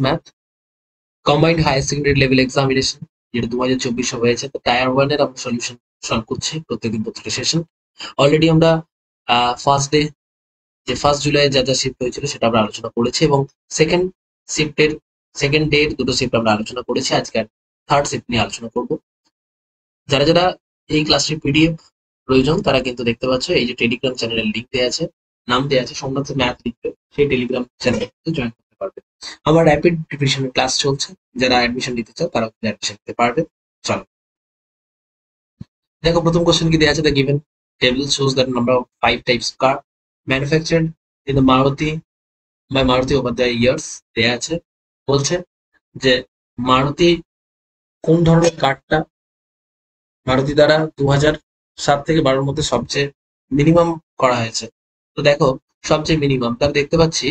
Math combined higher secondary level examination, যেটা 2024 হয়েছে। তো টায়ার 1 এর আমরা সলিউশন সলভ করছি প্রত্যেকদিন প্রত্যেকটা সেশন। অলরেডি আমরা ফার্স্ট ডে যে 1 জুলাই যা যা শিফট হয়েছিল সেটা আমরা আলোচনা করেছি, এবং সেকেন্ড শিফটের সেকেন্ড ডে দুটো শিফট আমরা আলোচনা করেছি। আজকে থার্ড শিফট নিয়ে আলোচনা করব। যারা যারা এই ক্লাসটির পিডিএফ প্রয়োজন তারা কিন্তু দেখতে পাচ্ছ এই যে টেলিগ্রাম চ্যানেলের লিঙ্ক দেওয়া আছে, নাম দেওয়া আছে সোমনাথ ম্যাথ লিখবে, সেই টেলিগ্রাম চ্যানেলে কিন্তু জয়েন করতে পারবে। আমার র্যাপিড রিভিশনের ক্লাস চলছে, যারা অ্যাডমিশন নিতে চাও তারা অ্যাডমিশন নিতে পারবে। চলো দেখো, প্রথম কোশ্চেন কি দেওয়া আছে, the given table shows that number of 5 types of car manufactured in the Maruti by Maruti over the years দেওয়া আছে। বলছে যে মারুতি কোন ধরনের কারটা মারুতি দ্বারা 2007 থেকে 12 মধ্যে সবচেয়ে মিনিমাম করা হয়েছে। তো দেখো, সবচেয়ে মিনিমাম তার দেখতে পাচ্ছি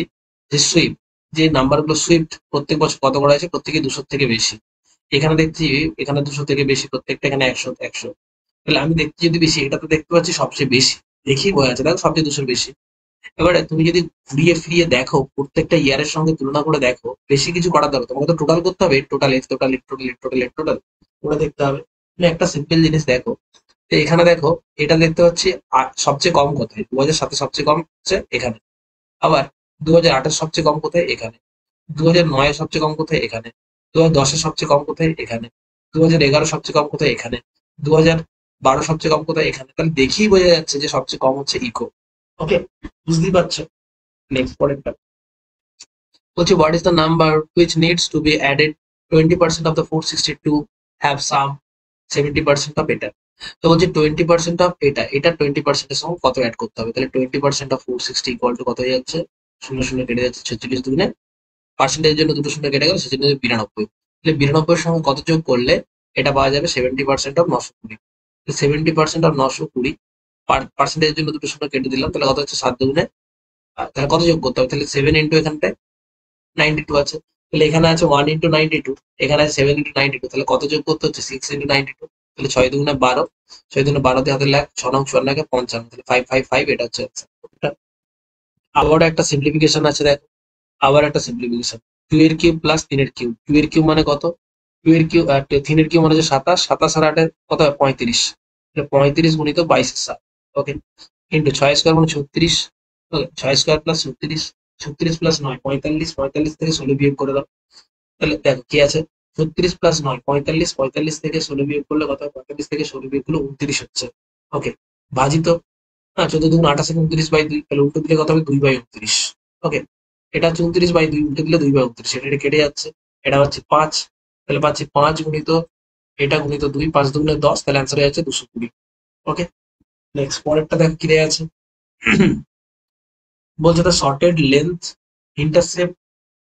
যে সুইফট, যে নাম্বারগুলো সুইফট প্রত্যেক বছর কত করা হয়েছে, প্রত্যেকে 200 থেকে বেশি। এখানে দেখছি এখানে 200 থেকে বেশি, প্রত্যেকটা এখানে 100 তাহলে আমি দেখছি যদি বেশি, এটা তো দেখতে পাচ্ছি সবচেয়ে বেশি, দেখি বোঝা যাচ্ছে দেখো সবচেয়ে 200 বেশি। এবারে তুমি যদি ঘুরিয়ে ফিরিয়ে দেখো, প্রত্যেকটা ইয়ারের সঙ্গে তুলনা করে দেখো, বেশি কিছু করার দরকার, তোমাকে তো টোটাল করতে হবে, total F total F total F total F total করে দেখতে হবে। তুমি একটা সিম্পল জিনিস দেখো, তো এখানে দেখো এটা দেখতে পাচ্ছি সবচেয়ে কম কোথায়, 2007 সবচেয়ে কম হচ্ছে এখানে, আবার 2008 সবচেয়ে কম কোথায় এখানে, 2009 সবচেয়ে কম কোথায় এখানে, 2010 সবচেয়ে কম কোথায় এখানে, 2011 সবচেয়ে কম কোথায় এখানে, 2012 সবচেয়ে কম কোথায় এখানে। তাহলে দেখেই বোঝা যাচ্ছে যে সবচেয়ে কম হচ্ছে ইকো। ওকে, বুঝতেই পারছো। নেক্সট পরেরটা বলছি, what is the number which needs to be added 20% of the 462 have some 70% of এটা। তো বলছি 20% অফ এটা, এটা 20% এর সঙ্গে কত অ্যাড করতে হবে, তাহলে 20% অফ 460 ইকুয়াল টু কত হয়ে যাচ্ছে, শূন্য শূন্য কেটে যাচ্ছে, 46 দুগুণে পার্সেন্টেজের জন্য দুটো শূন্য কেটে গেল, সেজন্য 92। তাহলে 92 এর সঙ্গে কত যোগ করলে এটা পাওয়া যাবে 70% অফ 920। 70% অফ 920 পার্সেন্টেজের জন্য দুটো শূন্য কেটে দিলাম, তাহলে কত হচ্ছে 7 দুগুণে, তাহলে কত যোগ করতে হবে, তাহলে 7 ইন্টু এখানটায় 92 আছে, তাহলে এখানে আছে 1 ইন্টু 92, এখানে আছে 7 ইন্টু 92, তাহলে কত যোগ করতে হচ্ছে 6 ইন্টু 92, তাহলে 6 দুগুণে 12, 6 দুগুণে 12 দিয়ে হাতে লাখ, 6 নং 4 লাখে 55, তাহলে 555 এটা হচ্ছে answer। আবারও একটা সিম্পলিফিকেশন আছে দেখো, আবার একটা সিম্পলিফিকেশন, 2 এর কিউব প্লাস 3 এর কিউব, 2 এর কিউব মানে কত, 2 এর কিউব 3 এর কিউব মানে হচ্ছে 27, 27 আর 8 এর কত হয় 35, 35 গুণিত 22 এর 7, ওকে, ইন্টু 6 স্কয়ার মানে 36, ওকে, 6 স্কয়ার প্লাস 36, 36 প্লাস 9 45, 45 থেকে 16 বিয়োগ করে দাও, তাহলে দেখো কি আছে, 36 প্লাস 9 45, 45 থেকে 16 বিয়োগ করলে কত হয়, 45 থেকে 16 বিয়োগ করলে 29 হচ্ছে। ওকে, ভাজিত, হ্যাঁ 14 দুগুণ 28, 29/2, তাহলে উল্টো দিলে কত হবে 2/29। ওকে, এটা হচ্ছে 29/2, উল্টো দিলে 2/29, এটা কেটে যাচ্ছে, এটা হচ্ছে 5, তাহলে পাচ্ছি 5 গুণিত এটা গুণিত 2, 5 দুগুণে 10, তাহলে অ্যান্সার হয়ে যাচ্ছে 220। ওকে, নেক্সট পরেরটা দেখো কি দেয়া আছে। বলছে the shorted length intercept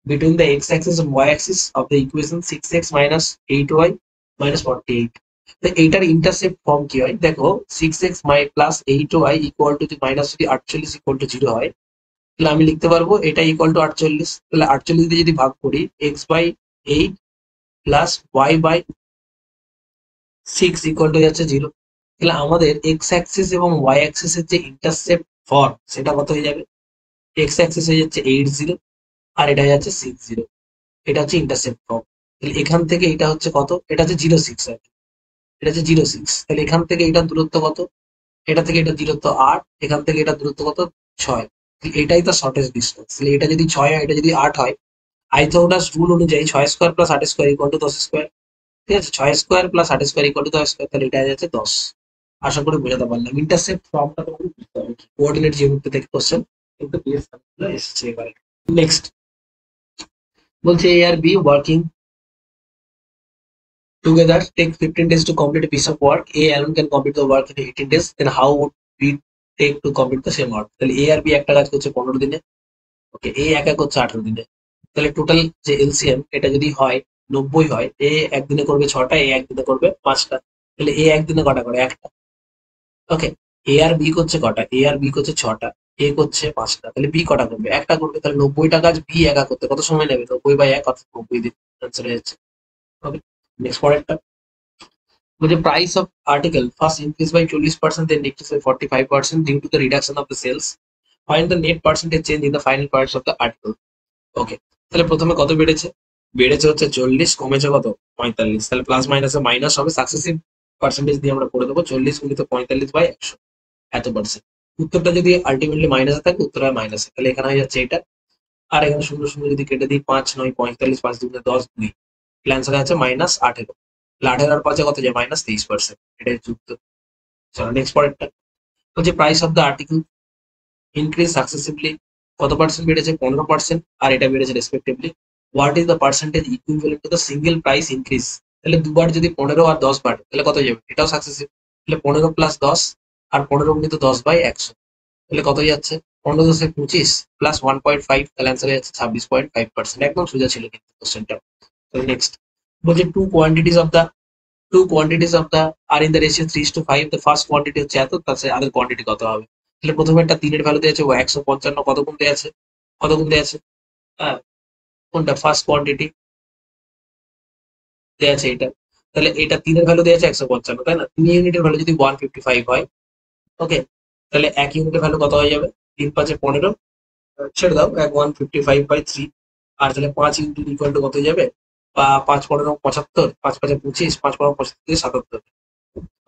between the x-axis and y-axis of the equation 6x minus 8y minus 48. তো এইটার ইন্টারসেপ্ট ফর্ম কি হয় দেখো, 6x plus 8y equal to minus যদি 48 ইকুয়াল টু 0 হয়, তাহলে আমি লিখতে পারবো এটা ইকুয়াল টু 48, তাহলে 48 দিয়ে যদি ভাগ করি x/8 plus y/6 equal to যাচ্ছে 0, তাহলে আমাদের এক্স অ্যাক্সিস এবং ওয়াই অ্যাক্সিসের যে ইন্টারসেপ্ট ফর্ম সেটা কত হয়ে যাবে, এক্স অ্যাক্সিস হয়ে যাচ্ছে 80 আর এটা হয়ে যাচ্ছে 60, এটা হচ্ছে ইন্টারসেপ্ট ফর্ম। তাহলে এখান থেকে এটা হচ্ছে কত, এটা হচ্ছে 06 আর কি, এটা হচ্ছে 06, তাহলে এখান থেকে এটার দূরত্ব কত, এটা থেকে এটা দূরত্ব 8, এখান থেকে এটা দূরত্ব কত 6, এটাই তো শর্টেস্ট ডিস্টেন্স। তাহলে এটা যদি 6 হয়, এটা যদি 8 হয়, আইথাগোরাস রুল অনুযায়ী 6 square plus 8 square equal to 10 square, ঠিক আছে, 6 square plus 8 square equal to 10 square, তাহলে এটা হয়ে যাচ্ছে 10। আশা করি বোঝাতে পারলাম, ইন্টারসেপ্ট ফর্মটা তোমাকে বুঝতে হবে, কোঅর্ডিনেট জিওমেট্রি থেকে কোশ্চেন কিন্তু পিএস এসেছে এবারে। নেক্সট বলছে এ আর be working together take 15 days to complete a piece of work. A alone can complete the work in 18 days. Then how would B take to complete the same work? তাহলে A R B একটা কাজ করছে 15 দিনে, ওকে, A একা করছে 18 দিনে, তাহলে total যে এলসিএম এটা যদি হয় 90 হয়, A একদিনে করবে 6টা, A একদিনে করবে 5টা, তাহলে A একদিনে কটা করে, একটা। ওকে, A আর B করছে কটা, A আর B করছে 6টা, A করছে 5টা, তাহলে B কটা করবে, একটা করবে, তাহলে 90টা কাজ B একা করতে কত সময় নেবে, 90/1 অর্থাৎ 90 দিন, অ্যান্সার হচ্ছে। ওকে, নেক্সট পরেরটা with the price of article first increased by 40%, then decreased by 45% due to the reduction of the sales. Find the net percentage change in the final price of the article. Okay, তাহলে প্রথমে কত বেড়েছে, বেড়েছে হচ্ছে 40, কমেছে কত 45, তাহলে plus মাইনাসে মাইনাস হবে, সাকসেসিভ পার্সেন্টেজ দিয়ে আমরা করে দেবো 40 গুণিত 45/100 এত পার্সেন্ট। উত্তরটা যদি আলটিমেটলি মাইনাসে থাকে উত্তর হয় মাইনাসে, তাহলে এখানে হয়ে যাচ্ছে এটা। আর এখানে শূন্য শূন্য যদি কেটে দিই 5 9 45, 5 2 10 2, অ্যান্সার আছে -18। 18 আর 5 কত যায় -23%, এটাই হচ্ছে উত্তর। চলো নেক্সট পরেরটা হচ্ছে price of the article increase successively, কত পার্সেন্ট বেড়েছে 15%, আর এটা বেড়েছে respectively. What is the percentage equivalent to the single price increase, তাহলে দুবার যদি 15 আর 10 বাড়ে তাহলে কত যাবে, এটাও সাকসেসিভ, তাহলে 15 + 10 আর 15 গুণিত 10/100, তাহলে কত যাচ্ছে 15 × 10 = 25 প্লাস 1.5, তাহলে অ্যান্সার হচ্ছে 26.5%। একদম সোজা ছিল কিন্তু কোশ্চেনটা। তো নেক্সট বলছে two quantities of the are in the ratio 3:5, the first quantity হচ্ছে এত, তার আদার কোয়ান্টিটি কত হবে। তাহলে প্রথমে একটা 3 এর ভ্যালু দেওয়া আছে 155, কত গুণ দেওয়া আছে, কত গুণ দেওয়া আছে, হ্যাঁ কোনটা ফার্স্ট কোয়ান্টিটি দেওয়া আছে এটা, তাহলে এটা 3 এর ভ্যালু দেওয়া আছে 155, তাই না, 3 ইউনিটের ভ্যালু যদি 155 হয়, ওকে, তাহলে 1 ইউনিটের ভ্যালু কত হয়ে যাবে, 3 5 15, ছেড়ে দাও 155/3, আর তাহলে 5 ইউনিট ইকুয়াল টু কত হয়ে যাবে, বা 5 15 75, 5 5 25, 5 15 75 77,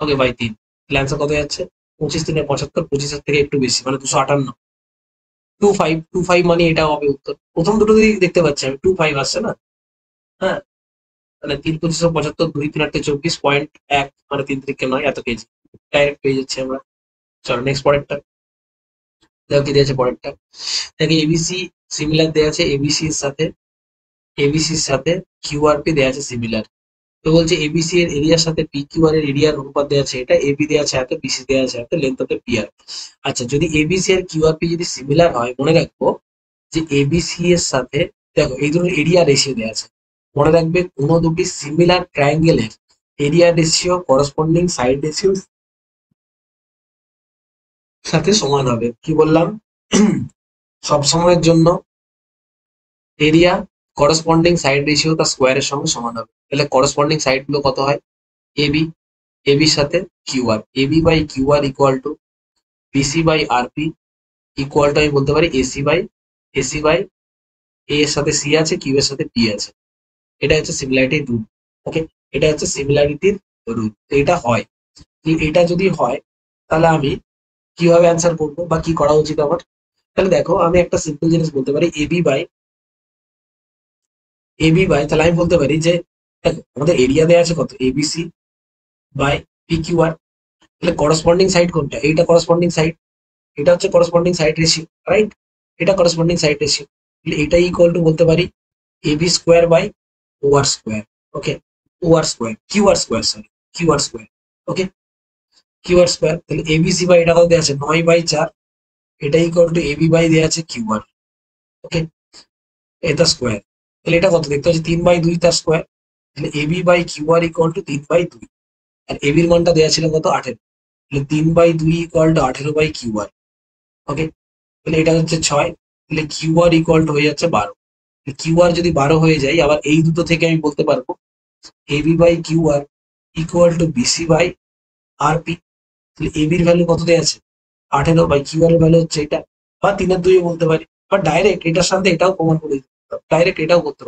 ওকে বাই 3, তাহলে অ্যান্সার কত যাচ্ছে 25 3 75, 25 এর থেকে একটু বেশি মানে 258, 25 মানে এটা হবে উত্তর। প্রথম দুটো দিক দেখতে পাচ্ছি আমি 25 আসছে না, হ্যাঁ, তাহলে 3 25 75, 2 3 8 24.1 মানে 3 3 9 এত কেজি ডাইরেক্ট পেয়ে যাচ্ছি আমরা। চলো নেক্সট পরেরটা দেখো কি দিয়েছে পরেরটা, দেখি এবিসি সিমিলার দেওয়া আছে, এবিসির সাথে কিউআরপি দেওয়া আছে সিমিলার। তো বলছে এবিসি এর এরিয়ার সাথে পি কিউ আর এর এরিয়ার অনুপাত দেওয়া আছে এটা, এবি দেওয়া আছে এত, বিসি দেওয়া আছে এত, লেন্থ হতে পি আর। আচ্ছা যদি এবিসি আর কিউআরপি যদি সিমিলার হয়, মনে রাখবো যে এবিসি এর সাথে, দেখো এই ধরনের এরিয়া রেশিও দেওয়া আছে, মনে রাখবে কোনো দুটি সিমিলার ট্রায়াঙ্গেলের area ratio corresponding side ratio সাথে সমান হবে। কি বললাম সব সময়ের জন্য এরিয়া করসপন্ডিং সাইড রেশিও তার স্কোয়ারের সঙ্গে সমান হবে, তাহলে করসপন্ডিং সাইড গুলো কত হয়, এবি, এবির সাথে QR, AB by QR equal to BC by RP equal to আমি বলতে পারি এসি বাই এ এর সাথে সি আছে, কিউ এর সাথে পি আছে। এটা হচ্ছে সিমিলারিটির রুল, ওকে, এটা হচ্ছে সিমিলারিটির রুল। এটা হয়, এটা যদি হয় তাহলে আমি কিভাবে অ্যান্সার করবো বা কি করা উচিত আমার, তাহলে দেখো আমি একটা সিম্পল জিনিস বলতে পারি এবি বাই তাহলে আমি বলতে পারি যে দেখো আমাদের এরিয়া দেওয়া আছে কত ABC by P Q R, তাহলে করসপন্ডিং সাইড কোনটা, এইটা করসপন্ডিং সাইড, এটা হচ্ছে করসপন্ডিং সাইড রেশিও, রাইট, এটা করসপন্ডিং সাইড রেশিও, তাহলে এটাই ইকুয়াল টু বলতে পারি AB square by OR square, okay, OR square QR square, sorry QR square, okay, QR square, তাহলে এবিসি বাই এটা কত দেওয়া আছে 9/4, এটা ইকুয়াল টু এবি বাই দেওয়া আছে কিউআর, ওকে, এটা স্কোয়ার, তাহলে এটা কত দেখতে পাচ্ছি 3/2 তার স্কোয়ার, তাহলে AB by QR equal to 3/2, আর এবির মানটা দেওয়া ছিল কত 18, তাহলে 3/2 ইকুয়াল টু 18/কিউআর, ওকে, তাহলে এটা হচ্ছে 6, তাহলে কিউআর ইকুয়াল টু হয়ে যাচ্ছে 12, কিউআর যদি 12 হয়ে যায় আবার এই দুটো থেকে আমি বলতে পারবো AB by QR equal to BC by RP, তাহলে এবির ভ্যালু কত দেওয়া আছে 18, বাই কিউআর এর ভ্যালু হচ্ছে এটা, বা 3/2 বলতে পারি, বা ডাইরেক্ট এটার সাথে এটাও প্রমাণ করে দিতে পারতাম, ডাইরেক্ট এটাও করতে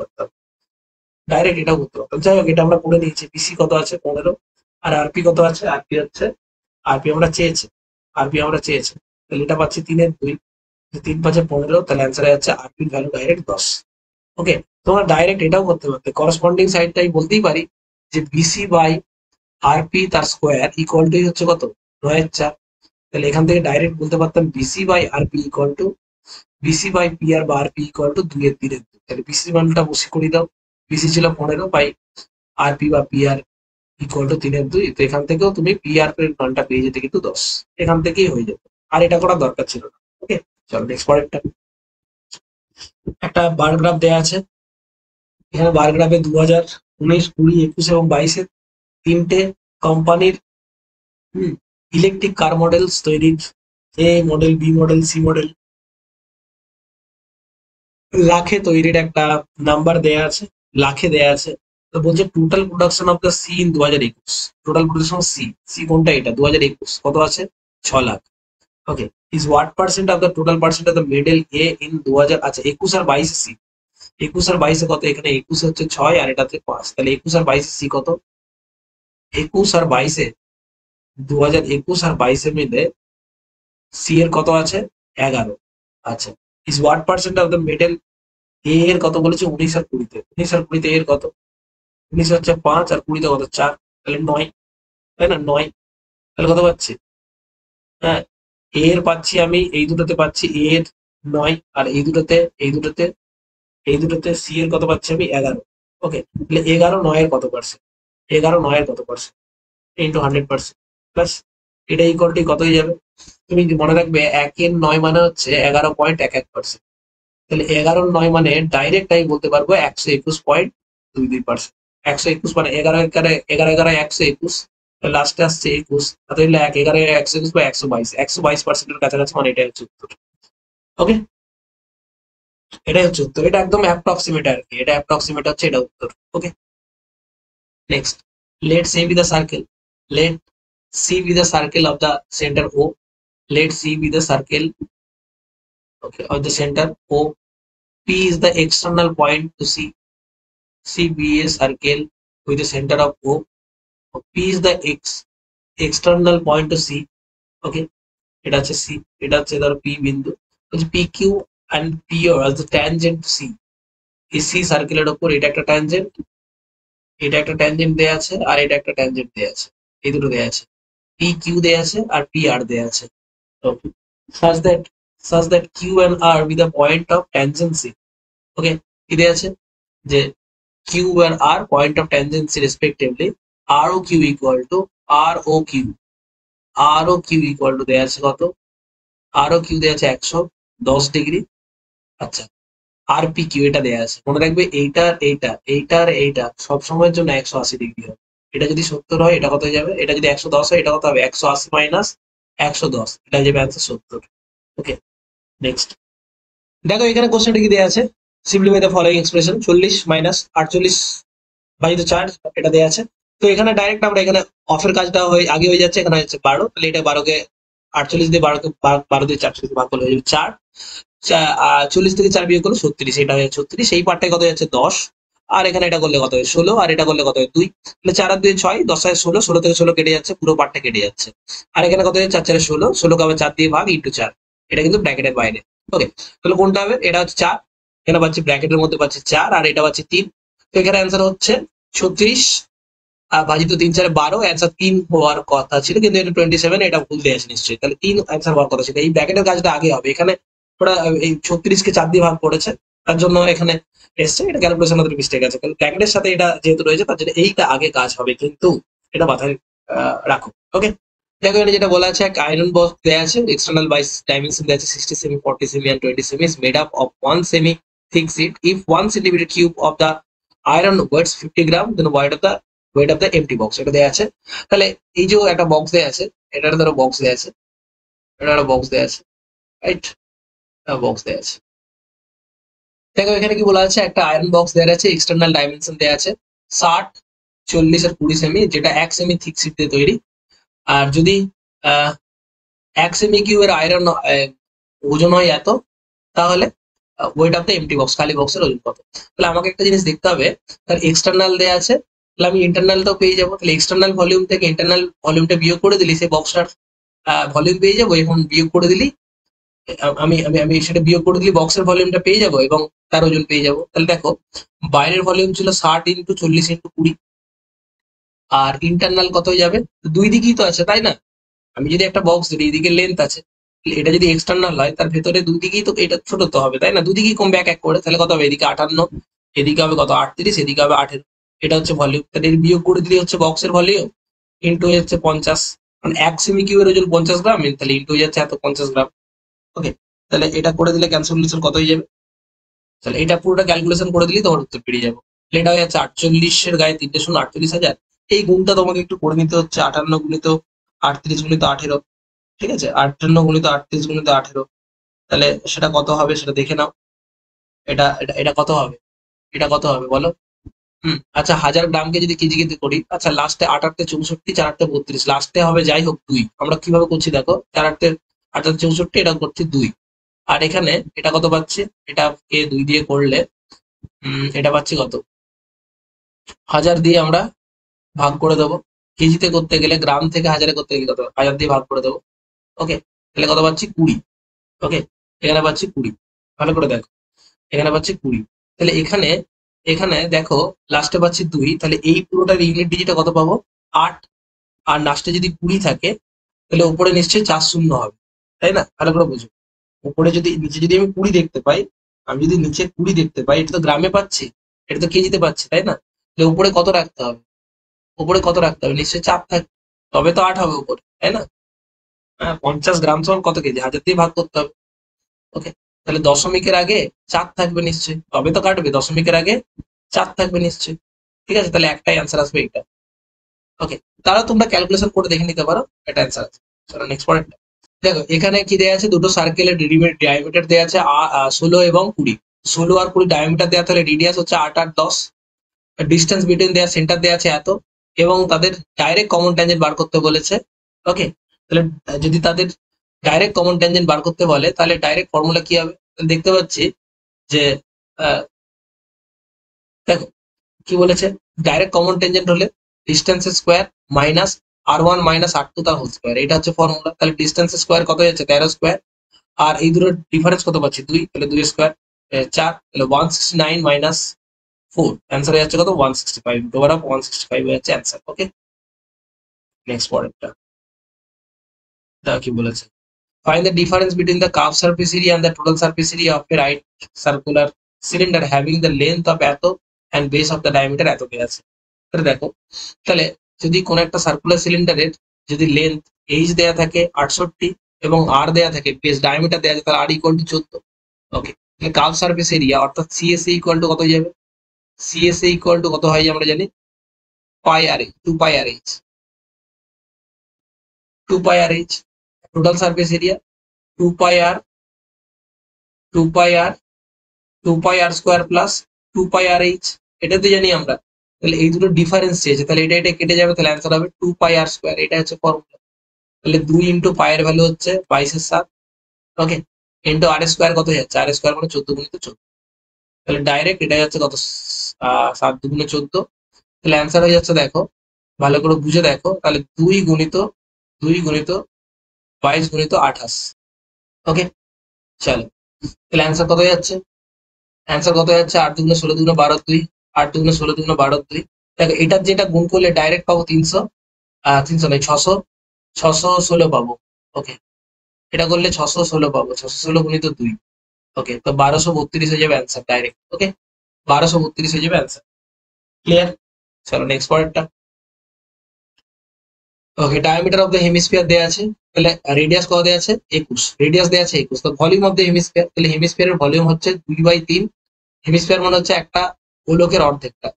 পারতাম, যাই হোক এটা আমরা করে নিয়েছি। বিসি কত আছে 15, আর আরপি কত আছে, আরপি আমরা চেয়েছি, তাহলে এটা পাচ্ছি 3/2, 3 5 15, তাহলে অ্যান্সার যাচ্ছে আরপির ভ্যালু ডাইরেক্ট 10, ওকে। তোমরা ডাইরেক্ট এটাও করতে পারতে, করসপন্ডিং সাইডটাই বলতেই পারি যে বিসি বাই আরপি তার স্কোয়ার ইকুয়াল টু হচ্ছে কত 9/4, তাহলে এখান থেকে ডাইরেক্ট বলতে পারতাম BC by RP equal to BC by P R বা আরপি ইকুয়াল টু 2/3, তাহলে বিসি মানটা বসে করে দাও, বিসি ছিল 15 বাই আরপি বা পি আর ইকুয়াল টু 3/2, তো এখান থেকেও তুমি পি আর এর মানটা পেয়ে যেতে কিন্তু 10, এখান থেকেই হয়ে যেত, আর এটা করার দরকার ছিল না, ওকে। চলো নেক্সট পরেরটা, একটা বার গ্রাফ দেওয়া আছে, এখানে বার গ্রাফে 2019 20 21 এবং 22 তিনটে কোম্পানির ইলেকট্রিক কার মডেলস তৈরির, A model, B model, C model, লাখে তৈরির একটা নাম্বার দেয়া আছে, লাখে দেয়া আছে। তো বলছে total production of the C in 2021, total production C, C কোনটা এটা 2021 কত আছে 6 lakh, okay, is what percent of the total percent of the model A in 2000, আচ্ছা 21 আর 22 সি, 21 আর 22 কত, এখানে 21 হচ্ছে 6 আর এটাতে 5, তাহলে 21 আর 22 সি কত, 21 আর 22 2021 আর 22 মিলে সি এর কত আছে 11। আচ্ছা, is what percent of the model, A এর কত বলেছে 19 আর 20তে, 19 আর 20তে এর কত, 19 হচ্ছে 5 আর 20তে কত 4, তাহলে 9, তাই না 9, তাহলে কত পাচ্ছি, হ্যাঁ এ এর পাচ্ছি আমি এই দুটোতে পাচ্ছি এ এর 9 আর এই দুটোতে সি এর কত পাচ্ছি আমি 11। ওকে, তাহলে 11 9 এর কত পার্সেন্ট, 11 9 এর কত পার্সেন্ট ইন্টু 100% প্লাস এটা ইকুয়াল টু কত হয়ে যাবে, তুমি মনে রাখবে 1 এর 9 মানে হচ্ছে 11.11%, তাহলে 11 9 মানে ডাইরেক্ট আমি বলতে পারবো 121.22%। 121 মানে 11 11 121, লাস্টে আসছে 21, তাহলে 11 121 বা 122% কাছাকাছি, মানে এটাই হচ্ছে উত্তর। ওকে, এটাই হচ্ছে উত্তর, এটা একদম অ্যাপ্রক্সিমেট আর কি, এটা অ্যাপ্রক্সিমেট হচ্ছে এটা উত্তর। Okay, next, let C be the circle, let C be the circle of the centre O, let C be the circle, okay, of the center O. P is the external point to C. C be a circle with the center of O. P is the external point to C. Okay, এটা হচ্ছে C, এটা হচ্ছে ধরো P বিন্দু, বলছে PQ and PR as the tangent to C. এই C সার্কেলের উপর এটা একটা ট্যানজেন্ট, এটা একটা ট্যানজেন্ট দেয়া আছে, আর এটা একটা ট্যানজেন্ট দেয়া আছে, এই দুটো দেয়া আছে, PQ দেয়া আছে আর PR দেয়া আছে। Okay, such that Q and R be the point of tangency. ওকে, কি দেয়া আছে যে Q R are point of tangency respectively, R O Q equal to R O Q, R O Q equal to দেয়া আছে কত, আর O Q দেয়া আছে 110 degree. আচ্ছা, আর পি কিউ এটা দেয়া আছে, মনে রাখবে এইটার সব সময়ের জন্য 180 ডিগ্রি হবে। এটা যদি 70 হয় এটা কত হয়ে যাবে, এটা যদি 110 হয় এটা কত হবে, 180 মাইনাস 110, এটা হয়ে যাবে অ্যান্সার 70। ওকে, নেক্সট দেখো এখানে কোশ্চেনটা কি দেয়া আছে, simplify the following expression, 40 minus 48 by the charge, এটা দেওয়া আছে। তো এখানে ডাইরেক্ট আমরা এখানে অফের কাজটা আগে হয়ে যাচ্ছে, এখানে হচ্ছে 12, তাহলে এটা 12কে 48 দিয়ে 12 দিয়ে 4 ভাগ করলে হয়ে যাবে 4, 40 থেকে 4 বিয়োগ করলে 36, এটা হয়ে 36, এই পার্টটাই কত হচ্ছে 10, আর এখানে এটা করলে কত হয় 16, আর এটা করলে কত হয় 2, তাহলে 4 আর 2 6, 10 আর 16, 16 থেকে 16 কেটে যাচ্ছে, পুরো পার্টটা কেটে যাচ্ছে, আর এখানে কত হচ্ছে 4 4 16, 16 কে আবার 4 দিয়ে ভাগ ইন্টু 4, এটা কিন্তু ব্র্যাকেটের বাইরে। ওকে, তাহলে কোনটা হবে, এটা হচ্ছে 4, এখানে পাচ্ছি ব্র্যাকেটের মধ্যে পাচ্ছি 4, আর এটা পাচ্ছি 3, তো এখানে অ্যান্সার হচ্ছে 36 ভাজিত 3 4 12, অ্যান্সার 3 হওয়ার কথা ছিল, কিন্তু এটা 27, এটা ভুল দিয়ে আছে নিশ্চয়ই, তাহলে 3 অ্যান্সার হওয়ার কথা ছিল। এই ব্র্যাকেটের কাজটা আগে হবে, এখানে ওরা এই 36 কে 4 দিয়ে ভাগ করেছে, তার জন্য এখানে এসছে, এটা ক্যালকুলেশন ওদের মিস্টেক আছে, কারণ ব্র্যাকেটের সাথে এটা যেহেতু রয়েছে তার জন্য এইটা আগে কাজ হবে, কিন্তু এটা মাথায় রাখো। ওকে, দেখো এটা যেটা বলা আছে, এক আয়রন বক্স দেয়া আছে, এক্সটার্নাল বাইস ডাইমেনশন দেয়া আছে 60 semi, 40 semi and 20 semi, is made up of 1 semi thick sheet. If 1 centimeter cube of the iron weighs 50 gram, then weight of the empty box, এটা দেয়া আছে। তাহলে এই যে একটা বক্স দেয়া আছে, এটার ধরো বক্স দেয়া আছে, এটা একটা বক্স দেয়া আছে, রাইট, বক্স দেয়া আছে। দেখো এখানে কি বলা আছে, একটা আয়রন বক্স দেয়া আছে, এক্সটার্নাল ডাইমেনশন দেয়া আছে 60, 40 আর 20 সেমি, যেটা 1 সেমি থিক শিট দিয়ে তৈরি। আর যদি 1 সেমি কিউবের আয়রন ওজন হয় এত, তাহলে weight of the MT box, খালি বক্সের ওজন কত। তাহলে আমাকে একটা জিনিস দেখতে হবে, তার এক্সটার্নাল দেয়া আছে, তাহলে আমি ইন্টারনালটাও পেয়ে যাবো, তাহলে এক্সটার্নাল ভলিউম থেকে ইন্টারনাল ভলিউমটা বিয়োগ করে দিলি সেই বক্সটার ভলিউম পেয়ে যাবো, এখন বিয়োগ করে দিলি আমি আমি আমি সেটা বিয়োগ করে দিলি বক্সের ভলিউমটা পেয়ে যাবো এবং তার ওজন পেয়ে যাবো। তাহলে দেখো বাইরের ভলিউম ছিল 60 ইন্টু 40 ইন্টু 20, আর ইন্টারনাল কত হয়ে যাবে, দুই দিকেই তো আছে তাই না, আমি যদি একটা বক্স ধরি এদিকে লেন্থ আছে, এটা যদি এক্সটার্নাল হয় তার ভেতরে দুই দিকেই তো এটা ছোট তো হবে তাই না, দুদিকেই কমবে এক এক করে, তাহলে কত হবে, এদিকে 58, এদিকে হবে কত 38, এদিকে হবে 18, এটা হচ্ছে ভলিউম, তাহলে এর বিয়োগ করে দিলে হচ্ছে বক্সের ভলিউম, ইন্টু হচ্ছে 50, মানে 1 সেমি কিউবের ওজন 50 গ্রাম, তাহলে ইন্টু হয়ে যাচ্ছে এত 50 গ্রাম। ওকে, তাহলে এটা করে দিলে ক্যালকুলেশন কত হয়ে যাবে, তাহলে এটা পুরোটা ক্যালকুলেশন করে দিলেই তোমার উত্তর পেয়ে যাবো। তাহলে এটা হয়ে যাচ্ছে 48 গায়ে 3 শূন্য 48,000, এই গুণটা তোমাকে একটু করে নিতে হচ্ছে, 58 গুণিত 38 গুণিত 18, ঠিক আছে, 58 গুণিত 38 গুণিত 18, তাহলে সেটা কত হবে সেটা দেখে নাও, এটা এটা এটা কত হবে, এটা কত হবে বলো। আচ্ছা 1000 গ্রামকে যদি কেজিতে করি, আচ্ছা লাস্টে 8 8 64, 4 8 32, লাস্টে হবে যাই হোক 2, আমরা কিভাবে করছি দেখো, 4 8 8 64, এটা করছি 2, আর এখানে এটা কত পাচ্ছি, এটাকে 2 দিয়ে করলে এটা পাচ্ছি কত, 1000 দিয়ে আমরা ভাগ করে দেবো। কেজিতে করতে গেলে, গ্রাম থেকে হাজারে করতে গেলে কত, 1000 দিয়ে ভাগ করে দেবো। ওকে, তাহলে কত পাচ্ছি, 20। ওকে, এখানে পাচ্ছি 20। ভালো করে দেখো, এখানে পাচ্ছি 20। তাহলে এখানে, এখানে দেখো লাস্টে পাচ্ছি 2, তাহলে এই পুরোটার ইউনিট ডিজিটে কত পাবো, 8। আর লাস্টে যদি 20 থাকে তাহলে উপরে নিশ্চয়ই 4 শূন্য হবে, তাই না? ভালো করে বুঝো, উপরে যদি, নিচে যদি আমি 20 দেখতে পাই, আমি যদি নিচে 20 দেখতে পাই, এটা তো গ্রামে পাচ্ছি, এটা তো কেজিতে পাচ্ছি, তাই না? তাহলে উপরে কত রাখতে হবে, উপরে কত রাখতে হবে, নিশ্চয়ই 4 থাকবে, তবে তো 8 হবে উপরে, তাই না? হ্যাঁ, 50 গ্রাম সমান কত কেজি, 1000 দিয়ে ভাগ করতে হবে। ওকে, তাহলে দশমিকের আগে 4 থাকবে নিশ্চয়ই, তবে তো কাটবে, দশমিকের আগে 4 থাকবে নিশ্চয়ই। ঠিক আছে, তাহলে একটাই অ্যান্সার আসবে এইটা। ওকে, তাহলে তোমরা ক্যালকুলেশন করে দেখে নিতে পারো, এটা অ্যান্সার আছে। চলো নেক্সট পয়েন্ট। দেখো এখানে কি দেয়া আছে, দুটো সার্কেলের ডায়ামিটার দেয়া আছে 16 এবং 20। 16 আর 20 ডায়ামিটার দেয়া, তাহলে রেডিয়াস হচ্ছে 8 আর 10। ডিস্টেন্স বিটুইন দেয়া, সেন্টার দেয়া আছে এত, এবং তাদের ডাইরেক্ট কমন ট্যানজেন্ট বার করতে বলেছে। ওকে, তাহলে যদি তাদের ডাইরেক্ট কমন ট্যানজেন্ট বার করতে বলে, তাহলে ডাইরেক্ট ফর্মুলা কি হবে, দেখতে পাচ্ছি যে আহ, দেখো কি বলেছে, ডাইরেক্ট কমন ট্যানজেন্ট হলে distance square minus R1 minus R2 তার হোল স্কোয়ার, এটা হচ্ছে ফর্মুলা। তাহলে ডিস্টেন্স স্কোয়ার কত হচ্ছে, 13 স্কোয়ার। আর এই দুটোর ডিফারেন্স কত পাচ্ছি, 2, তাহলে 2 স্কোয়ার 4, তাহলে 169 মাইনাস 4, অ্যান্সার হয়ে যাচ্ছে কত, 165। ওভার অফ 165 হয়ে যাচ্ছে অ্যান্সার। ওকে, নেক্সট পরেরটা কি বলেছে, find the difference between the curved surface area and the total surface area of a right circular cylinder having the length of এত and base of the diameter এত দেয়া আছে। তাহলে দেখো, তাহলে যদি কোন একটা সার্কুলার সিলিন্ডারের যদি লেন্থ এইচ দেয়া থাকে 68 এবং আর দেয়া থাকে, বেস ডায়ামিটার দেয়া আছে, তাহলে আর ইকুয়াল টু 14। ওকে, তাহলে কার্ভ সার্ফেস এরিয়া অর্থাৎ সিএসএ ইকুয়াল টু কত হয়ে যাবে, সিএসএ ইকুয়াল টু কত হয় আমরা জানি, পাই আর এইচ, 2 পাই আর এইচ, 2 পাই আর এইচ। টোটাল সার্ফেস এরিয়া 2 পাই আর, 2 পাই আর, 2 পাই আর স্কোয়ার প্লাস 2 পাই আর এইচ, এটা তো জানি আমরা। তাহলে এই দুটো ডিফারেন্স চেয়েছে, তাহলে এটা এটা কেটে যাবে, তাহলে অ্যান্সার হবে 2 পাই আর স্কোয়ার, এটা হচ্ছে ফর্মুলা। তাহলে 2 ইন্টু পাই এর ভ্যালু হচ্ছে 22 এর 7। ওকে, ইন্টু আর স্কোয়ার কত হচ্ছে, আর স্কোয়ার মানে 14 গুণিত 14, তাহলে ডাইরেক্ট এটা হচ্ছে কত, 7 দুগুণে 14। তাহলে অ্যান্সার হয়ে যাচ্ছে, দেখো ভালো করে বুঝে দেখো, তাহলে 2 গুণিত 22 গুণিত 28। ওকে, চলো, তাহলে অ্যান্সার কত হয়ে যাচ্ছে, অ্যান্সার কত হচ্ছে, 8 দুগুণে 16 দুগুণে 12 2, 8 দুগুণে 16 দুগুণে 12 2। দেখো এটার যেটা গুণ করলে ডাইরেক্ট পাবো 300, 300 নয় 600, 616 পাবো। ওকে, এটা করলে 616 পাবো, 616 গুণিত 2। ওকে, তো 1232 হয়ে যাবে অ্যান্সার ডাইরেক্ট। ওকে, 1232 হয়ে যাবে অ্যান্সার। ক্লিয়ার? চলো নেক্সট পরেরটা। ওকে, ডায়ামিটার অফ দ্য হেমিস্ফিয়ার দেয়া আছে, তাহলে রেডিয়াস কত দেয়া আছে, 21, রেডিয়াস দেয়া আছে 21। তো ভলিউম অফ দ্য হেমিস্ফিয়ার, তাহলে হেমিস্ফিয়ারের ভলিউম হচ্ছে 2/3। হেমিস্ফিয়ার মানে হচ্ছে একটা গোলকের অর্ধেকটা,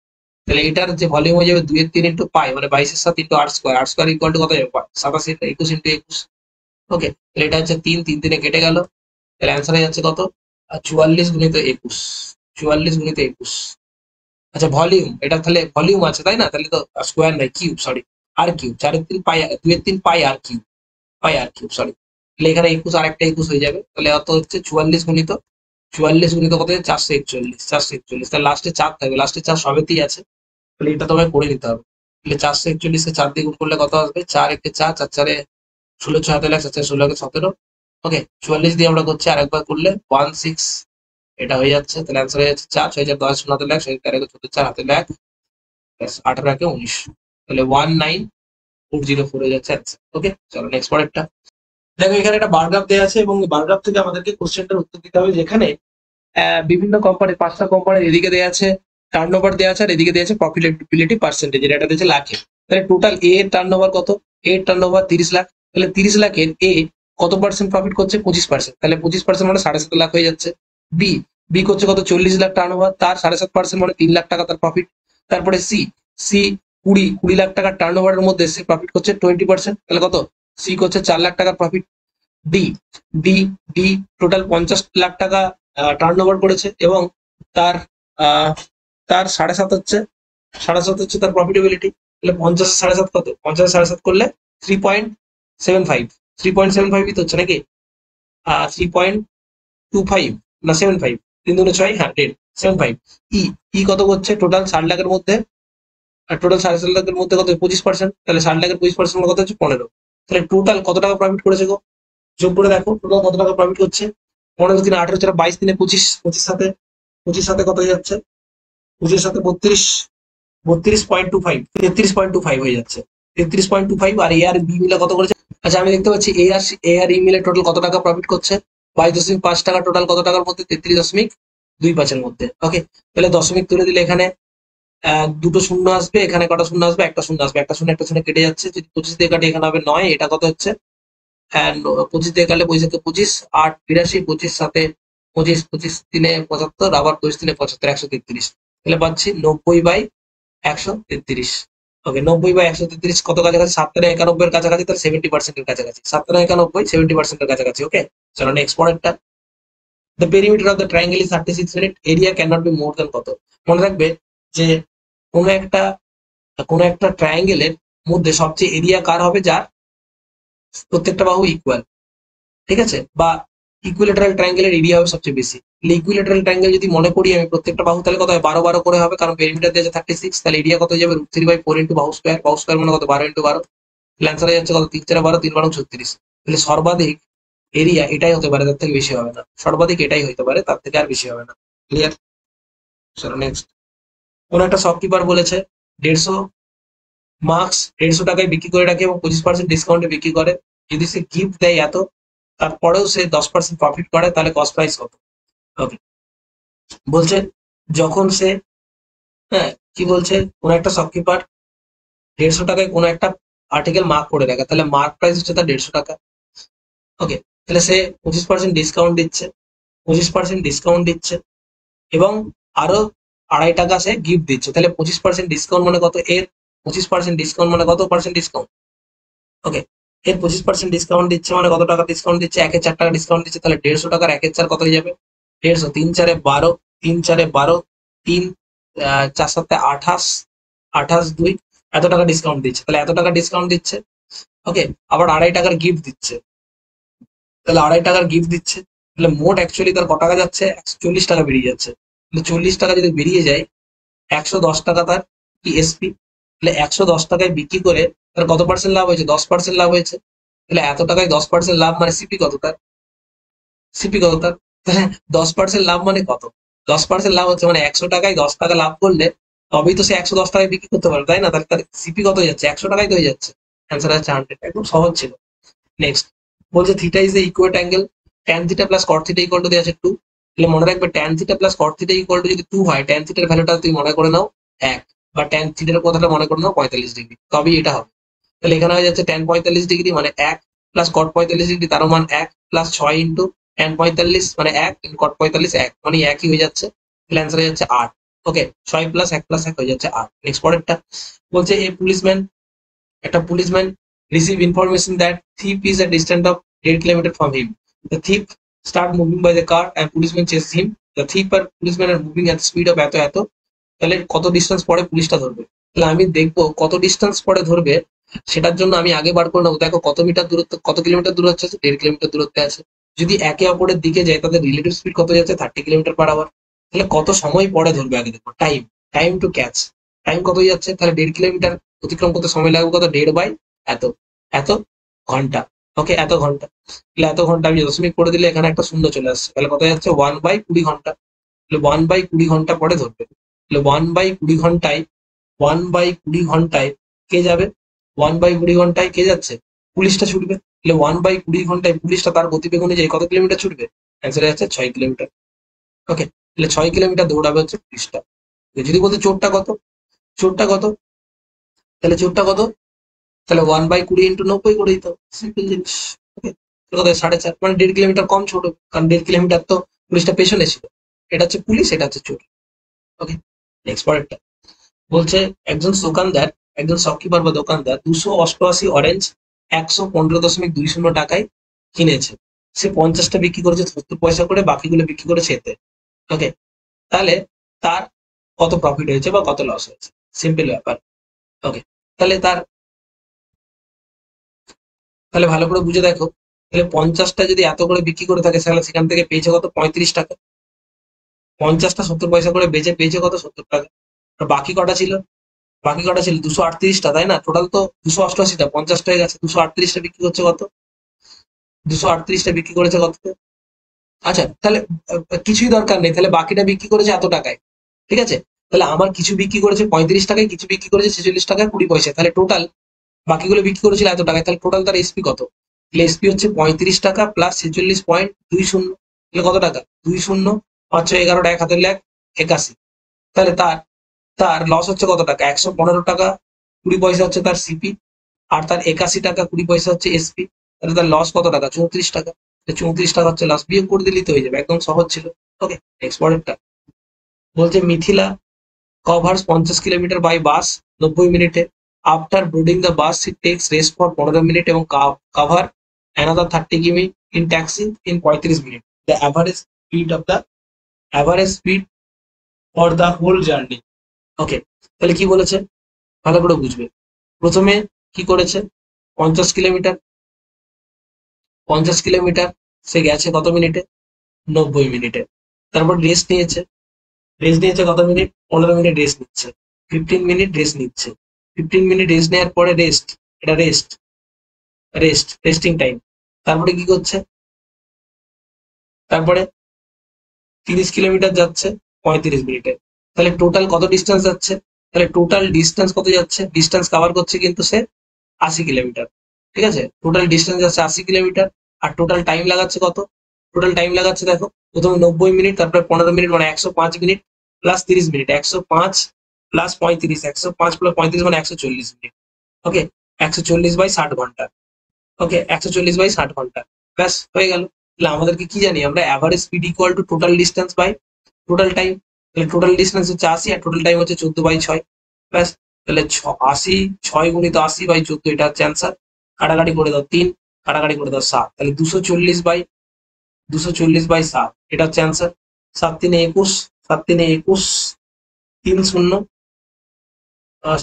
তাহলে এটার যে ভলিউম হয়ে যাবে 2/3 ইন্টু পাই, মানে 22/7 into r square, r square equal to কত যাবে, 87, 21 ইন্টু 21। ওকে, তাহলে এটা হচ্ছে 3, 3 3 কেটে গেল, তাহলে অ্যান্সার হয়ে যাচ্ছে কত, 44 গুণিত 21, 44 গুণিত 21। আচ্ছা ভলিউম, এটা তাহলে ভলিউম আছে তাই না, তাহলে তো স্কোয়ার নাই, কিউব, সরি, আর কিউব, 4/3 পাই, 2/3 পাই আর কিউব, পাই আর কিউব, সরি। তাহলে এখানে 21 আর একটা 21 হয়ে যাবে, তাহলে অত হচ্ছে 44 গুণিত কত, 441, 441, তাহলে লাস্টে 4 থাকবে, লাস্টে 4 সবেতেই আছে, তাহলে এটা তোমায় করে নিতে হবে। তাহলে 441 কে 4 দিয়ে গুণ করলে কত আসবে, 4 একে 4, 4 4 16, 6 হাতে 4 4 16 17। ওকে, 44 দিয়ে আমরা করছি, আরেকবার করলে 16, এটা হয়ে যাচ্ছে, তাহলে অ্যান্সার হয়ে যাচ্ছে 4, 6 4 10 শূন্য হাতে 1, 13 14 4 হাতে 1, 18 একে 19, তাহলে 19404 হয়ে যাচ্ছে অ্যান্সার। ওকে, চলো নেক্সট পরেরটা। দেখো এখানে একটা বার গ্রাফ দেওয়া আছে, এবং বার গ্রাফ থেকে আমাদেরকে কোশ্চেনটার উত্তর দিতে হবে, যেখানে বিভিন্ন কোম্পানি, 5টা কোম্পানির এদিকে দেওয়া আছে টার্ন ওভার দেওয়া আছে, আর এদিকে দেওয়া আছে প্রফিটেবিলিটি পার্সেন্টেজ, এটা দিয়েছে লাখে। তাহলে টোটাল এ এর টার্ন ওভার কত, এ এর টার্ন ওভার 30 লাখ, তাহলে 30 লাখের এ কত পার্সেন্ট প্রফিট করছে, 25%, তাহলে 25% মানে 7.5 লাখ হয়ে যাচ্ছে। বি, বি করছে কত, 40 লাখ টার্ন ওভার, তার 7.5% মানে 3 লাখ টাকা তার প্রফিট। তারপরে সি, সি 20 লাখ টাকার টার্ন ওভারের মধ্যে সে প্রফিট করছে 20%, তাহলে কত, সি করছে 4 লাখ টাকার profit. D, D, D total 50 lakh টাকা টার্ন ওভার করেছে, এবং তার আহ, তার 7.5 হচ্ছে, 7.5 হচ্ছে তার প্রফিটেবিলিটি। তাহলে 50 7.5 কত, 50 7.5 করলে 3.75, 3.75 তো হচ্ছে নাকি, 3.25 না 75, তিন দুগুণে ছয়, হ্যাঁ 10, 7.5। ই ই কত করছে টোটাল 60 লাখের মধ্যে, আর টোটাল 7.5 লাখের মধ্যে কত 25%, তাহলে 60 লাখের 25% কত হচ্ছে 15। তাহলে টোটাল কত টাকা প্রফিট করেছে গো, যোগ করে দেখো টোটাল কত টাকা প্রফিট করছে। 15 দিনে 18, 22 দিনে 25, 25 সাথে 25 সাথে কত হয়ে যাচ্ছে, 25 সাথে 32, 32.25, 33.25 হয়ে যাচ্ছে। 33.25 আর এ আর বি মিলে কত করেছে। আচ্ছা আমি দেখতে পাচ্ছি এ আর ই মিলে টোটাল কত টাকা প্রফিট করছে, 22.5 টাকা। টোটাল কত টাকার মধ্যে, 33.25 মধ্যে। ওকে, তাহলে দশমিক তুলে দিলে এখানে দুটো শূন্য আসবে, এখানে কটা শূন্য আসবে, একটা শূন্য আসবে, একটা শূন্য কেটে যাচ্ছে। যদি 25 দিয়ে কাটে এখানে হবে 9, এটা কত হচ্ছে, 25 দিয়ে কাটলে 25 8 82, 25 সাথে 25, 25 3 75, আবার 25 3 75, 133। তাহলে পাচ্ছি 90/133। ওকে, 90/133 কত কাছাকাছি, 7 এর কাছাকাছি, তাহলে 70% এর কাছাকাছি। 7 70% এর কাছাকাছি। ওকে, চলো নেক্সট পরেরটা। The perimeter of the triangle is 36 unit, area can not be more than কত। মনে রাখবে যে কোনো একটা ট্রায়াঙ্গেলের মধ্যে সবচেয়ে এরিয়া কার হবে, যার প্রত্যেকটা বাহু ইকুয়াল, ঠিক আছে, বা ইকুইলেটারাল ট্রায়াঙ্গেলের এরিয়া হবে সবচেয়ে বেশি। ইকুইলেটারাল ট্রায়াঙ্গেল যদি মনে করি আমি প্রত্যেকটা বাহু, তাহলে কত হয়, 12 করে হবে, কারণ পেরিমিটার দিয়েছে 36। তাহলে এরিয়া কত হয়ে যাবে, √3/4 ইন্টু বাহু স্কোয়ার। বাহু স্কোয়ার মানে কত, 12 ইন্টু 12। অ্যান্সার হয়ে যাচ্ছে কত, 3 4 12, 3 12 36। তাহলে সর্বাধিক এরিয়া এটাই হতে পারে, তার থেকে বেশি হবে না। সর্বাধিক এটাই হতে পারে, তার থেকে আর বেশি হবে না। ক্লিয়ার? চলো নেক্সট। কোন একটা শপকিপার বলেছে 150 মার্কস 150 টাকায় বিক্রি করে রাখে এবং 25% ডিসকাউন্টে বিক্রি করে। যদি সে গিফট দেয় এত, তারপরেও সে 10% প্রফিট করে, তাহলে কস্ট প্রাইস কত। ওকে, বলছে যখন সে, হ্যাঁ কি বলছে, কোন একটা শপকিপার 150 টাকায় কোন একটা আর্টিকেল মার্ক করে রাখে, তাহলে মার্ক প্রাইস হচ্ছে তার 150 টাকা। ওকে, তাহলে সে 25% ডিসকাউন্ট দিচ্ছে, 25% ডিসকাউন্ট দিচ্ছে এবং আরো 2.5 টাকা সে গিফট দিচ্ছে। তাহলে 25% ডিসকাউন্ট মানে কত, এর 25% ডিসকাউন্ট মানে কত পার্সেন্ট ডিসকাউন্ট। ওকে, এর 25% ডিসকাউন্ট দিচ্ছে মানে কত টাকা ডিসকাউন্ট দিচ্ছে, 1/4 টাকা ডিসকাউন্ট দিচ্ছে। তাহলে 150 টাকার 1/4 কত হয়ে যাবে, 150, 3 4 12, 3 4 12, 3 4 7 28, 2 এত টাকা ডিসকাউন্ট দিচ্ছে। তাহলে এত টাকা ডিসকাউন্ট দিচ্ছে। ওকে, আবার 2.5 টাকার গিফট দিচ্ছে, তাহলে 2.5 টাকার গিফট দিচ্ছে। তাহলে মোট অ্যাকচুয়ালি তার ক টাকা যাচ্ছে, 140 টাকা বেরিয়ে যাচ্ছে। কিন্তু 40 টাকা যদি বেরিয়ে যায়, 110 টাকা তার কি এসপি। তাহলে 110 টাকায় বিক্রি করে তার কত পার্সেন্ট লাভ হয়েছে, 10% লাভ হয়েছে। তাহলে এত টাকায় 10% লাভ মানে সিপি কত তার, সিপি কত তার। তাহলে 10% লাভ মানে কত, 10% লাভ হচ্ছে মানে 100 টাকায় 10 টাকা লাভ করলে তবেই তো সে 110 টাকায় বিক্রি করতে পারবে, তাই না। তাহলে তার সিপি কত হয়ে যাচ্ছে, 100 টাকায় তো হয়ে যাচ্ছে। অ্যান্সার হচ্ছে 100। একদম সহজ ছিল। নেক্সট, বলছে theta is a equate angle, tan theta plus cot theta equal to দেওয়া আছে 2। তাহলে মনে রাখবে tan theta plus cot theta equal to যদি 2 হয়, ট্যান থিটার ভ্যালুটা তুমি মনে করে নাও 1, বা ট্যান থিটার কথাটা মনে করে নাও 45 ডিগ্রি, তবেই এটা হবে। তাহলে এখানে হয়ে যাচ্ছে ট্যান 45 ডিগ্রি মানে 1, প্লাস কট 45 ডিগ্রি তারও মান 1, প্লাস 6 ইন্টু ট্যান 45 মানে 1, কট 45 1, মানে একই হয়ে যাচ্ছে। তাহলে অ্যান্সার হয়ে যাচ্ছে 8। ওকে, 6 প্লাস 1 প্লাস 1 হয়ে যাচ্ছে 8। নেক্সট পরেরটা বলছে একটা policeman receive information that thief is a distance of 8 kilometers from him. The thief start moving by the car and policeman chases him. The thief আর policeman are moving at the speed of এত এত। তাহলে কত distance পরে পুলিশটা ধরবে। তাহলে আমি দেখবো কত ডিস্টেন্স পরে ধরবে, সেটার জন্য আমি আগে বার করে নেবো। দেখো কত মিটার দূরত্ব, কত কিলোমিটার দূরত্ব আছে, 1.5 কিলোমিটার দূরত্বে আছে। যদি একে অপরের দিকে যায়, তাদের রিলেটিভ স্পিড কত যাচ্ছে, 30 কিলোমিটার/আওয়ার। তাহলে কত সময় পরে ধরবে আগে দেখো, time, time to catch, time কত যাচ্ছে। তাহলে 1.5 কিলোমিটার অতিক্রম করতে সময় লাগবে কত, 1.5 এত, এত ঘন্টা। ওকে, এত ঘন্টা। তাহলে এত ঘন্টা আমি দশমিক করে দিলে এখানে একটা শূন্য চলে আসছে। তাহলে কত যাচ্ছে, 1/20 ঘন্টা। তাহলে 1/20 ঘন্টা পরে ধরবে। তাহলে 1/20 ঘন্টায়, 1/20 ঘন্টায় কে যাবে, 1/20 ঘন্টায় কে যাচ্ছে, পুলিশটা ছুটবে। তাহলে 1/20 ঘন্টায় পুলিশটা তার গতিবেগ অনুযায়ী কত কিলোমিটার ছুটবে, অ্যান্সার যাচ্ছে 6 কিলোমিটার। ওকে, তাহলে 6 কিলোমিটার দৌড়াবে হচ্ছে পুলিশটা। যদি বলতে চোরটা কত, চোরটা কত, তাহলে চোরটা কত, তাহলে 1/20 ইন্টু 90 করে দিতে হবে, সিম্পল জিনিস। ওকে, কত 4.5, মানে 1.5 কিলোমিটার কম ছোট, কারণ 1.5 কিলোমিটার তো পুলিশটা পেছনে ছিল। এটা হচ্ছে পুলিশ, এটা হচ্ছে চোর। ওকে, নেক্সট পরেরটা বলছে একজন শপকিপার বা দোকানদার 288 অরেঞ্জ 115.20 টাকায় কিনেছে। সে 50টা বিক্রি করেছে 70 পয়সা করে, বাকিগুলো বিক্রি করেছে এতে। ওকে, তাহলে তার কত প্রফিট হয়েছে বা কত লস হয়েছে, সিম্পল ব্যাপার। ওকে, তাহলে তাহলে ভালো করে বুঝে দেখো। তাহলে 50টা যদি এত করে বিক্রি করে থাকে, তাহলে সেখান থেকে পেয়েছে কত, 35 টাকা। 50টা 70 পয়সা করে বেচে পেয়েছে কত, 70 টাকা। আর বাকি কটা ছিল, 238টা, তাই না? টোটাল তো 288টা, 50টা হয়ে গেছে, 238টা বিক্রি করছে কত, 238টা বিক্রি করেছে কত। আচ্ছা তাহলে কিছুই দরকার নেই, তাহলে বাকিটা বিক্রি করেছে এত টাকায়, ঠিক আছে? তাহলে আমার কিছু বিক্রি করেছে 35 টাকায়, কিছু বিক্রি করেছে 46 টাকায় 20 পয়সা, তাহলে টোটাল বাকিগুলো বিক্রি করেছিল এত টাকায়, তাহলে টোটাল তার এসপি কত? তাহলে এসপি হচ্ছে 35 টাকা প্লাস 46.20, তাহলে কত টাকা, 20, 5 11টা, 1 হাতের লেখ 81। তাহলে তার তার লস হচ্ছে কত টাকা, 115 টাকা 20 পয়সা হচ্ছে তার সিপি, আর তার 81 টাকা 20 পয়সা হচ্ছে এসপি। তাহলে তার লস কত টাকা, 34 টাকা। 34 টাকা হচ্ছে লস, বিয়োগ করে দিলেই তো হয়ে যাবে, একদম সহজ ছিল। ওকে, নেক্সট পরেরটা বলছে Mithila covers 50 kilometre by bus 90 মিনিটে। After boarding the bus it takes rest for 15 minute এবং কাভার অ্যানাদার 30 কিমি ইন ট্যাক্সি ইন 35 মিনিট। The average speed for the whole journey. Okay, তাহলে কি বলেছে ভালো করে বুঝবে। প্রথমে কি করেছে, 50 কিলোমিটার, 50 কিলোমিটার সে গেছে কত মিনিটে, 90 মিনিটে। তারপর রেস্ট নিয়েছে কত মিনিট, 15 মিনিট রেস্ট নিচ্ছে, 15 মিনিট রেস্ট নিচ্ছে, 15 মিনিট রেস্ট নেওয়ার পরে রেস্ট, এটা রেস্টিং টাইম। তারপরে কি করছে, তারপরে 30 কিলোমিটার যাচ্ছে 35 মিনিটে। তাহলে টোটাল কত ডিস্টেন্স যাচ্ছে, তাহলে টোটাল ডিস্টেন্স কত যাচ্ছে, ডিস্টেন্স কভার করছে কিন্তু সে 80 কিলোমিটার, ঠিক আছে? টোটাল ডিস্টেন্স যাচ্ছে 80 কিলোমিটার, আর টোটাল টাইম লাগাচ্ছে কত, টোটাল টাইম লাগাচ্ছে দেখো, প্রথমে 90 মিনিট, তারপরে 15 মিনিট, মানে 105 minute plus 30 minute, 105 plus 35, 105 plus 35 মানে 140 মিনিট। ওকে, 140/60 ঘন্টা। ওকে, 140/60 ঘন্টা, ব্যাস হয়ে গেল। তাহলে আমাদেরকে কি জানি আমরা, average speed equal to total distance by total time. তাহলে টোটাল ডিস্টেন্স হচ্ছে 80 আর টোটাল টাইম হচ্ছে 14/6, ব্যাস। তাহলে 80, 6 গুণিত 80/14, এটা হচ্ছে অ্যান্সার। কাটাকাটি করে দাও 3, কাটাকাটি করে দাও 7, তাহলে 240/7, এটা হচ্ছে অ্যান্সার। 7 3 21, 7 3 21, 3 0,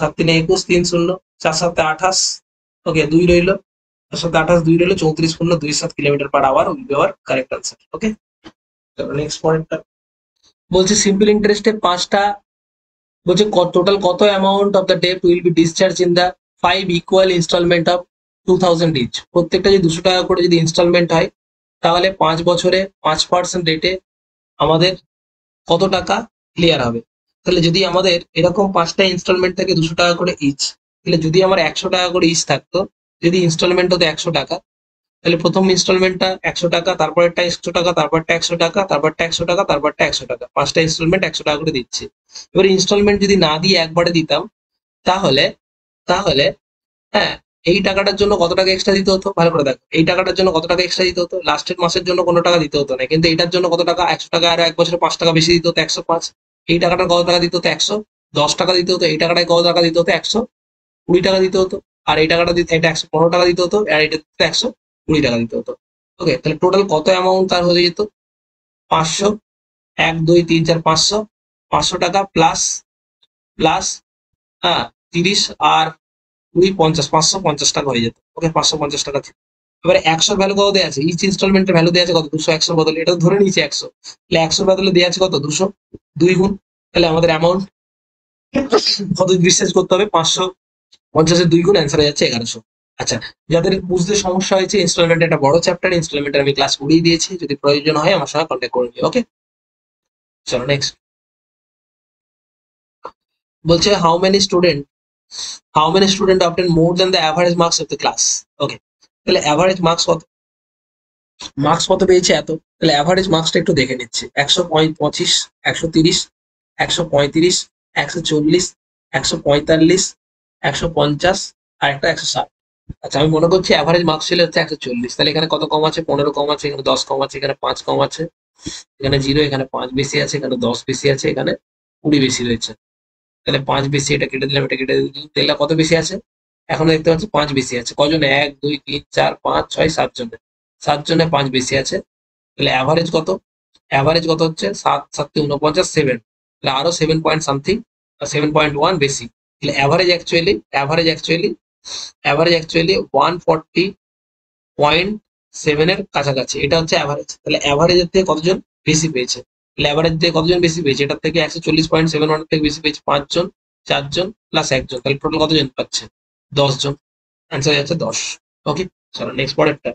7 3 21, 3 0, 4 7 28, ওকে 2 রইলো, 4 7 28, 2 রইলো, 34.27 kilometre per hour will be our correct answer. Okay, চলো নেক্সট পয়েন্টটা বলছে সিম্পল ইন্টারেস্টে 5টা, বলছে টোটাল কত amount of the debt will be discharge in the 5 equal instalment of 2000 each. প্রত্যেকটা যদি 200 টাকা করে যদি ইনস্টলমেন্ট হয়, তাহলে 5 বছরে 5% রেটে আমাদের কত টাকা ক্লিয়ার হবে। তাহলে যদি আমাদের এরকম 5টা ইনস্টলমেন্ট থাকে 200 টাকা করে ইচ, তাহলে যদি আমার 100 টাকা করে ইচ থাকতো, যদি ইনস্টলমেন্ট হতো 100 টাকা, তাহলে প্রথম ইনস্টলমেন্টটা 100 টাকা, তারপরেরটা 100 টাকা, তারপরটা 100 টাকা, তারপরটা 100 টাকা, তারপরটা 100 টাকা, 5টা ইনস্টলমেন্ট 100 টাকা করে দিচ্ছে। এবার ইনস্টলমেন্ট যদি না দিয়ে একবারে দিতাম, তাহলে তাহলে হ্যাঁ, এই টাকাটার জন্য কত টাকা এক্সট্রা দিতে হতো, ভালো করে দেখো, এই টাকাটার জন্য কত টাকা এক্সট্রা দিতে হতো, লাস্টের মাসের জন্য কোনো টাকা দিতে হতো না, কিন্তু এটার জন্য কত টাকা, 100 টাকা, আর 1 বছরে 5 টাকা বেশি দিতে হতো, 105। এই টাকাটা কত টাকা দিতে হতো, 110 টাকা দিতে হতো, এই টাকাটায় কত টাকা দিতে হতো, 120 টাকা দিতে হতো, আর এই টাকাটা দিতে, এটা 115 টাকা দিতে হতো, আর এটা দিতে 120 টাকা দিতে হতো। ওকে, তাহলে টোটাল কত অ্যামাউন্ট তার হয়ে যেত, 500, 1 2 3 4 500, 500 টাকা প্লাস প্লাস হ্যাঁ 30 আর 20 50, 550 টাকা হয়ে যেত। ওকে, 550 টাকা ছিল। এবারে 100 ভ্যালু কত দেওয়া আছে, ইচ ইনস্টলমেন্টের ভ্যালু দেওয়া আছে কত, 200, 100 বদলে এটা ধরে নিয়েছে 100, তাহলে 100 বদলে দেওয়া আছে কত, 200, 2 গুণ। তাহলে আমাদের অ্যামাউন্ট কত ডিসচার্জ করতে হবে, 550-এর 2 গুণ, অ্যান্সার হয়ে যাচ্ছে 1100। আচ্ছা, যাদের বুঝতে সমস্যা হয়েছে, ইনস্টলমেন্ট একটা বড় চ্যাপ্টার, ইনস্টলমেন্টের আমি ক্লাস করিয়ে দিয়েছি, যদি প্রয়োজন হয় আমার সঙ্গে কন্ট্যাক্ট করে নিও। ওকে, চলো নেক্সট বলছে how many student obtain more than the average marks of the class. Okay, তাহলে অ্যাভারেজ মার্কস কত পেয়েছে এত, তাহলে অ্যাভারেজ মার্কসটা একটু দেখে নিচ্ছে, 125, 130, 135, 140, 145, 150, আর একটা 160। আচ্ছা, আমি মনে করছি অ্যাভারেজ মার্কস ছিল হচ্ছে 140, তাহলে এখানে কত কম আছে, 15 কম আছে, এখানে 10 কম আছে, এখানে 5 কম আছে, এখানে 0, এখানে 5 বেশি আছে, এখানে 10 বেশি আছে, এখানে 20 বেশি রয়েছে। তাহলে 5 বেশি, এটা কেটে দিলাম, এটা কেটে দিলাম, তাহলে কত বেশি আছে, এখন দেখতে পাচ্ছি 5 বেশি আছে, কজনে, 1 2 3 4 5 6 7 জনে, 7 জনে 5 বেশি আছে। তাহলে অ্যাভারেজ কত হচ্ছে, 7 7 49, 7, তাহলে আরো 7 পয়েন্ট সামথিং, 7.1 বেশি। তাহলে অ্যাভারেজ অ্যাকচুয়ালি 140.7 এর কাছাকাছি, এটা হচ্ছে অ্যাভারেজ। তাহলে অ্যাভারেজের থেকে কতজন বেশি পেয়েছে, অ্যাভারেজ দিয়ে কতজন বেশি পেয়েছে, এটার থেকে 140.71 থেকে বেশি পেয়েছে 5 জন, 4 জন প্লাস 1 জন, তাহলে টোটাল কতজন পাচ্ছে? 10 জন। অ্যান্সার যাচ্ছে 10। ওকে, চলো নেক্সট পরেরটা।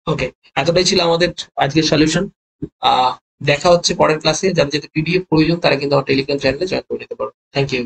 ওকে, এতটাই ছিল আমাদের আজকের সলিউশন। দেখা হচ্ছে পরের ক্লাসে। যাদের যাদের পিডিএফ প্রয়োজন তারা কিন্তু আমার টেলিগ্রাম চ্যানেলে জয়েন করে নিতে পারো। Thank you.